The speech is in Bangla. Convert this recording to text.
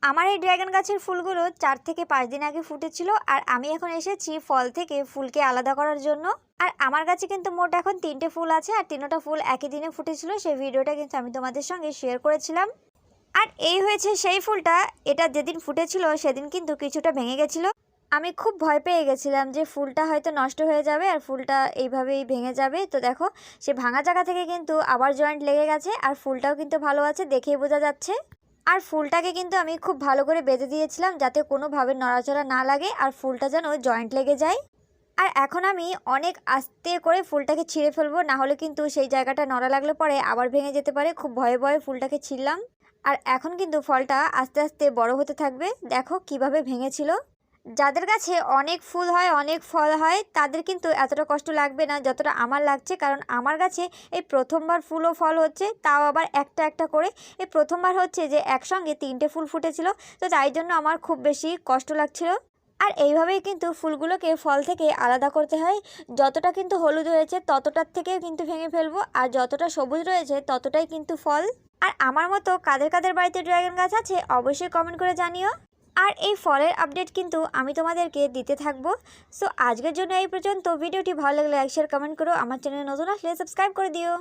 আমার এই ড্রাগন গাছের ফুলগুলো 4 থেকে 5 দিন আগে ফুটেছিল আর আমি এখন এসেছি ফল থেকে ফুলকে আলাদা করার জন্য। আর আমার গাছে কিন্তু মোট এখন 3টে ফুল আছে আর 3টা ফুল একই দিনে ফুটেছিল। সেই ভিডিওটা কিন্তু আমি তোমাদের সঙ্গে শেয়ার করেছিলাম। আর এই হয়েছে সেই ফুলটা, এটা যেদিন ফুটেছিল সেদিন কিন্তু কিছুটা ভেঙে গেছিলো। আমি খুব ভয় পেয়ে গেছিলাম যে ফুলটা হয়তো নষ্ট হয়ে যাবে আর ফুলটা এইভাবেই ভেঙে যাবে। তো দেখো, সে ভাঙা জায়গা থেকে কিন্তু আবার জয়েন্ট লেগে গেছে আর ফুলটাও কিন্তু ভালো আছে, দেখেই বোঝা যাচ্ছে। আর ফুলটাকে কিন্তু আমি খুব ভালো করে বেঁধে দিয়েছিলাম যাতে কোনোভাবে নড়াচড়া না লাগে আর ফুলটা যেন জয়েন্ট লেগে যায়। আর এখন আমি অনেক আস্তে করে ফুলটাকে ছিঁড়ে ফেলবো, না হলে কিন্তু সেই জায়গাটা নড়া লাগলে পরে আবার ভেঙে যেতে পারে। খুব ভয়ে ভয়ে ফুলটাকে ছিঁড়লাম। আর এখন কিন্তু ফলটা আস্তে আস্তে বড় হতে থাকবে। দেখো কিভাবে ভেঙেছিল। যাদের কাছে অনেক ফুল হয়, অনেক ফল হয়, তাদের কিন্তু এতটা কষ্ট লাগবে না যতটা আমার লাগছে। কারণ আমার কাছে এই প্রথমবার ফুল ও ফল হচ্ছে, তাও আবার একটা একটা করে। এই প্রথমবার হচ্ছে যে একসঙ্গে 3টে ফুল ফুটেছিল, তো তাই জন্য আমার খুব বেশি কষ্ট লাগছিল। আর এইভাবেই কিন্তু ফুলগুলোকে ফল থেকে আলাদা করতে হয়। যতটা কিন্তু হলুদ হয়েছে ততটার থেকেও কিন্তু ভেঙে ফেলবো, আর যতটা সবুজ রয়েছে ততটাই কিন্তু ফল। আর আমার মতো কাদের কাদের বাড়িতে ড্রাগন গাছ আছে অবশ্যই কমেন্ট করে জানিও। আর এই ফলের আপডেট কিন্তু আমি তোমাদেরকে দিতে থাকবো। সো আজকের জন্য এই পর্যন্ত। ভিডিওটি ভালো লাগলে লাইক শেয়ার কমেন্ট করো। আমার চ্যানেলে নতুন আসলে সাবস্ক্রাইব করে দিও।